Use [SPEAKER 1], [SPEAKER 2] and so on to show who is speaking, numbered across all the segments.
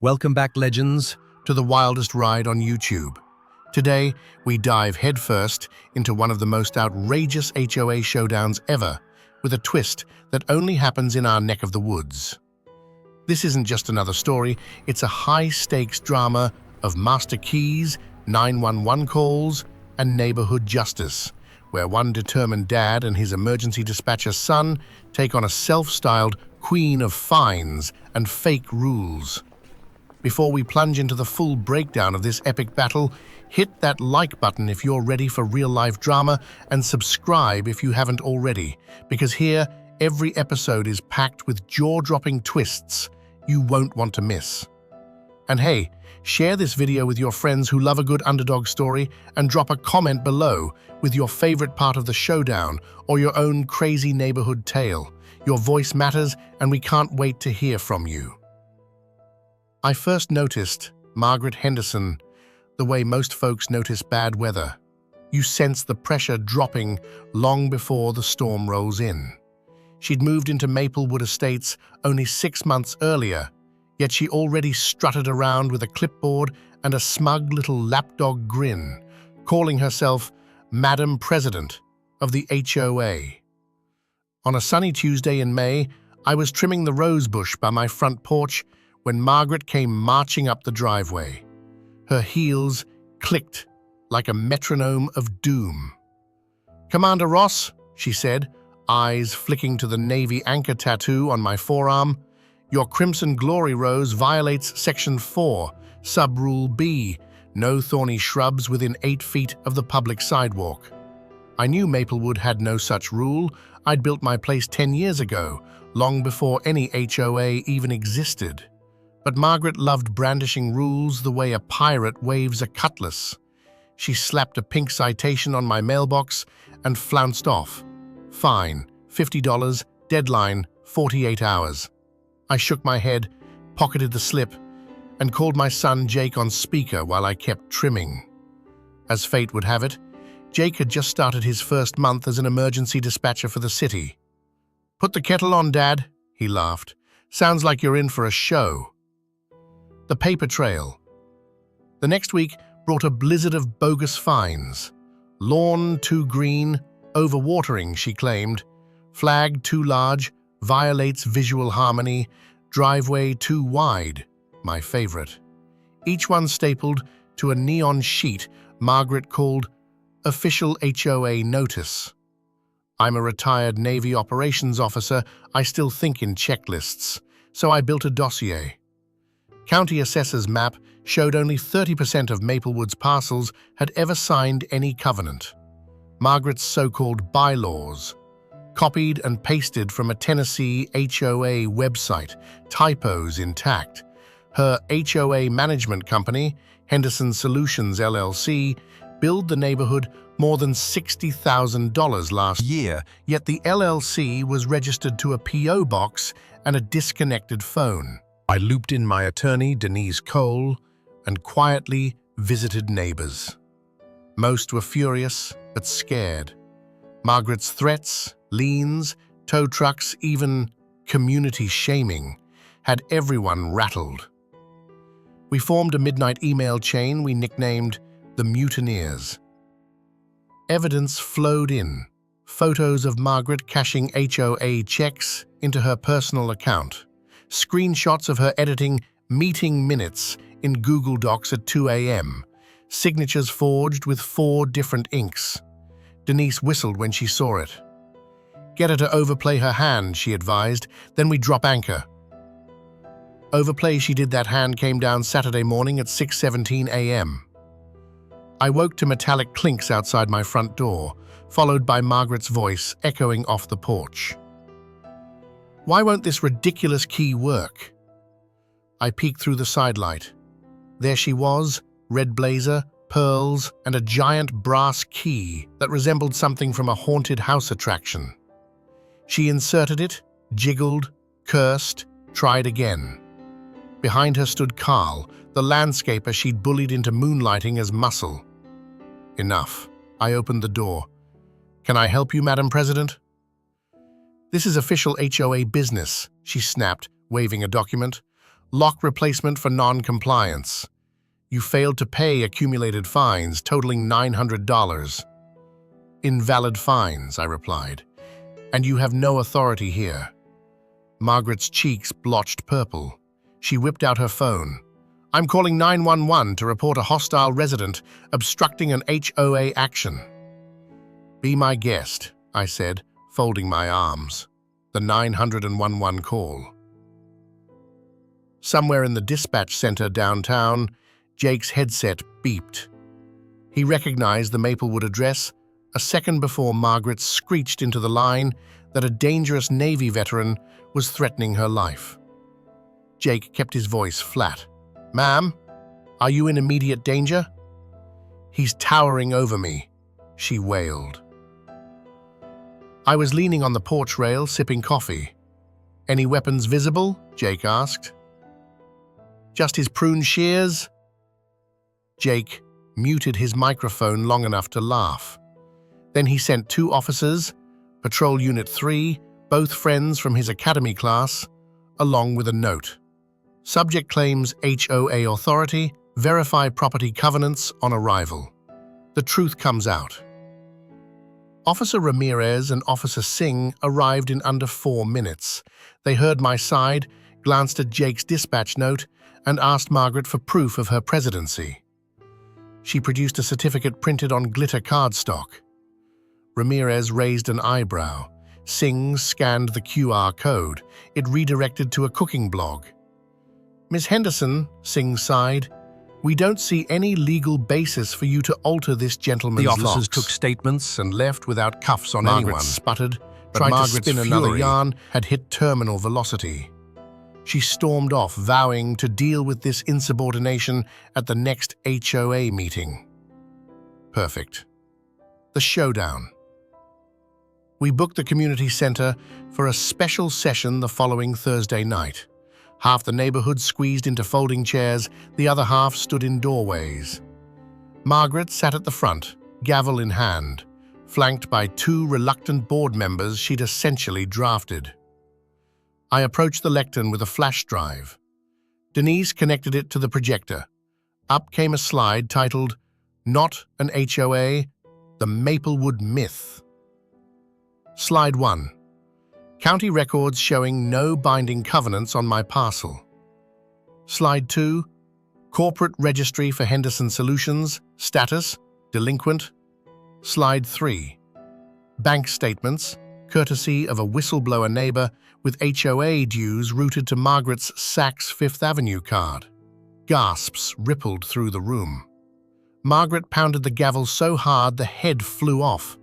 [SPEAKER 1] Welcome back, legends, to the wildest ride on YouTube. Today, we dive headfirst into one of the most outrageous HOA showdowns ever, with a twist that only happens in our neck of the woods. This isn't just another story, it's a high-stakes drama of master keys, 911 calls, and neighborhood justice, where one determined dad and his emergency dispatcher son take on a self-styled queen of fines and fake rules. Before we plunge into the full breakdown of this epic battle, hit that like button if you're ready for real-life drama and subscribe if you haven't already, because here, every episode is packed with jaw-dropping twists you won't want to miss. And hey, share this video with your friends who love a good underdog story and drop a comment below with your favorite part of the showdown or your own crazy neighborhood tale. Your voice matters and we can't wait to hear from you. I first noticed Margaret Henderson the way most folks notice bad weather. You sense the pressure dropping long before the storm rolls in. She'd moved into Maplewood Estates only 6 months earlier, yet she already strutted around with a clipboard and a smug little lapdog grin, calling herself Madam President of the HOA. On a sunny Tuesday in May, I was trimming the rosebush by my front porch when Margaret came marching up the driveway. Her heels clicked like a metronome of doom. "Commander Ross," she said, eyes flicking to the navy anchor tattoo on my forearm, "your Crimson Glory Rose violates Section 4, Sub-Rule B, no thorny shrubs within 8 feet of the public sidewalk." I knew Maplewood had no such rule. I'd built my place 10 years ago, long before any HOA even existed. But Margaret loved brandishing rules the way a pirate waves a cutlass. She slapped a pink citation on my mailbox and flounced off. "Fine, $50, deadline, 48 hours. I shook my head, pocketed the slip, and called my son Jake on speaker while I kept trimming. As fate would have it, Jake had just started his first month as an emergency dispatcher for the city. "Put the kettle on, Dad," he laughed. "Sounds like you're in for a show." The paper trail. The next week brought a blizzard of bogus fines. Lawn too green, overwatering, she claimed. Flag too large, violates visual harmony. Driveway too wide, my favorite. Each one stapled to a neon sheet Margaret called Official HOA Notice. I'm a retired Navy operations officer. I still think in checklists, so I built a dossier. County assessor's map showed only 30% of Maplewood's parcels had ever signed any covenant. Margaret's so-called bylaws, copied and pasted from a Tennessee HOA website, typos intact. Her HOA management company, Henderson Solutions LLC, billed the neighborhood more than $60,000 last year, yet the LLC was registered to a P.O. box and a disconnected phone. I looped in my attorney, Denise Cole, and quietly visited neighbors. Most were furious, but scared. Margaret's threats, liens, tow trucks, even community shaming had everyone rattled. We formed a midnight email chain we nicknamed the Mutineers. Evidence flowed in, photos of Margaret cashing HOA checks into her personal account, screenshots of her editing meeting minutes in Google Docs at 2 a.m., signatures forged with 4 different inks. Denise whistled when she saw it. "Get her to overplay her hand," she advised, "then we drop anchor." Overplay she did. That hand came down Saturday morning at 6:17 a.m. I woke to metallic clinks outside my front door, followed by Margaret's voice echoing off the porch. "Why won't this ridiculous key work?" I peeked through the sidelight. There she was, red blazer, pearls, and a giant brass key that resembled something from a haunted house attraction. She inserted it, jiggled, cursed, tried again. Behind her stood Carl, the landscaper she'd bullied into moonlighting as muscle. Enough. I opened the door. "Can I help you, Madam President?" "This is official HOA business," she snapped, waving a document. Lock replacement for non-compliance. You failed to pay accumulated fines totaling $900. Invalid fines, I replied. And you have no authority here. Margaret's cheeks blotched purple. She whipped out her phone. I'm calling 911 to report a hostile resident obstructing an HOA action. Be my guest, I said, folding my arms. The 911 call. Somewhere in the dispatch center downtown, Jake's headset beeped. He recognized the Maplewood address a second before Margaret screeched into the line that a dangerous Navy veteran was threatening her life. Jake kept his voice flat. Ma'am, are you in immediate danger? He's towering over me, she wailed. I was leaning on the porch rail, sipping coffee. Any weapons visible? Jake asked. Just his prune shears? Jake muted his microphone long enough to laugh. Then he sent 2 officers, Patrol Unit 3, both friends from his academy class, along with a note. Subject claims HOA authority, verify property covenants on arrival. The truth comes out. Officer Ramirez and Officer Singh arrived in under 4 minutes. They heard my side, glanced at Jake's dispatch note, and asked Margaret for proof of her presidency. She produced a certificate printed on glitter cardstock. Ramirez raised an eyebrow. Singh scanned the QR code. It redirected to a cooking blog. Ms. Henderson, Singh sighed, we don't see any legal basis for you to alter this gentleman's locks.
[SPEAKER 2] The officers took statements
[SPEAKER 1] And left without cuffs on
[SPEAKER 2] Margaret
[SPEAKER 1] anyone.
[SPEAKER 2] sputtered,
[SPEAKER 1] But
[SPEAKER 2] tried
[SPEAKER 1] Margaret's
[SPEAKER 2] to spin
[SPEAKER 1] fury
[SPEAKER 2] another yarn.
[SPEAKER 1] had hit terminal velocity. She stormed off, vowing to deal with this insubordination at the next HOA meeting. Perfect. The showdown. We booked the community center for a special session the following Thursday night. Half the neighborhood squeezed into folding chairs, the other half stood in doorways. Margaret sat at the front, gavel in hand, flanked by 2 reluctant board members she'd essentially drafted. I approached the lectern with a flash drive. Denise connected it to the projector. Up came a slide titled, Not an HOA, The Maplewood Myth. Slide 1. County records showing no binding covenants on my parcel. Slide 2. Corporate registry for Henderson Solutions, status, delinquent. Slide 3. Bank statements, courtesy of a whistleblower neighbor with HOA dues routed to Margaret's Saks Fifth Avenue card. Gasps rippled through the room. Margaret pounded the gavel so hard the head flew off.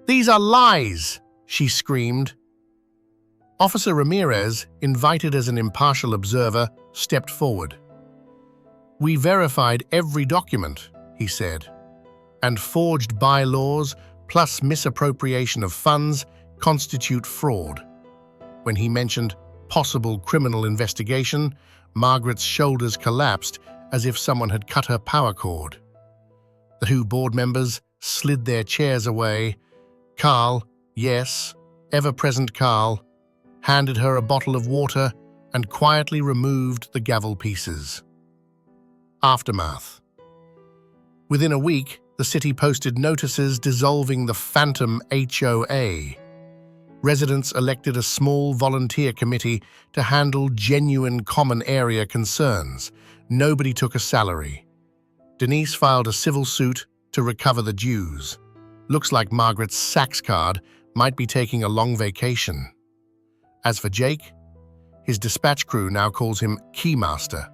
[SPEAKER 1] "These are lies!" she screamed. Officer Ramirez, invited as an impartial observer, stepped forward. "We verified every document," he said, "and forged bylaws plus misappropriation of funds constitute fraud." When he mentioned possible criminal investigation, Margaret's shoulders collapsed as if someone had cut her power cord. The 2 board members slid their chairs away. Carl, yes, ever-present Carl, handed her a bottle of water and quietly removed the gavel pieces. Aftermath. Within a week, the city posted notices dissolving the phantom HOA. Residents elected a small volunteer committee to handle genuine common area concerns. Nobody took a salary. Denise filed a civil suit to recover the dues. Looks like Margaret's Saks card might be taking a long vacation. As for Jake, his dispatch crew now calls him Keymaster.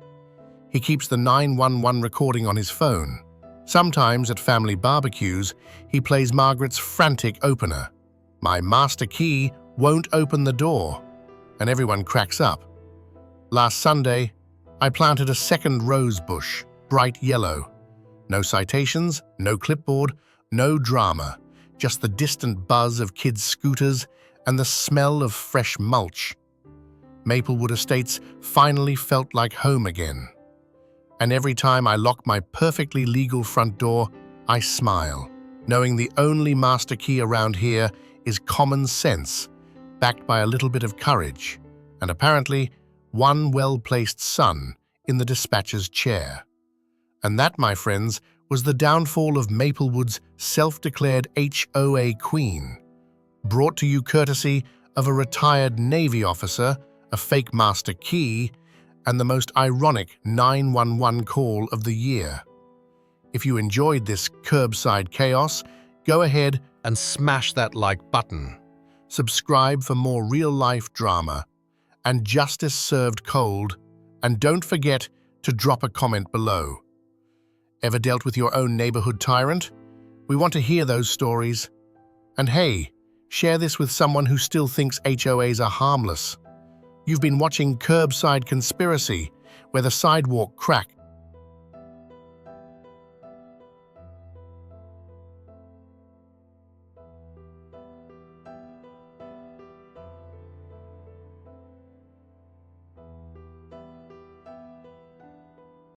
[SPEAKER 1] He keeps the 911 recording on his phone. Sometimes at family barbecues, he plays Margaret's frantic opener. "My master key won't open the door," and everyone cracks up. Last Sunday, I planted a second rose bush, bright yellow. No citations, no clipboard, no drama, just the distant buzz of kids' scooters and the smell of fresh mulch. Maplewood Estates finally felt like home again. And every time I lock my perfectly legal front door, I smile, knowing the only master key around here is common sense, backed by a little bit of courage, and apparently one well-placed son in the dispatcher's chair. And that, my friends, was the downfall of Maplewood's self-declared HOA queen, brought to you courtesy of a retired Navy officer, a fake master key, and the most ironic 911 call of the year. If you enjoyed this curbside chaos, go ahead and smash that like button. Subscribe for more real-life drama and justice served cold, and don't forget to drop a comment below. Ever dealt with your own neighborhood tyrant? We want to hear those stories. And hey, share this with someone who still thinks HOAs are harmless. You've been watching Curbside Conspiracy, where the sidewalk crack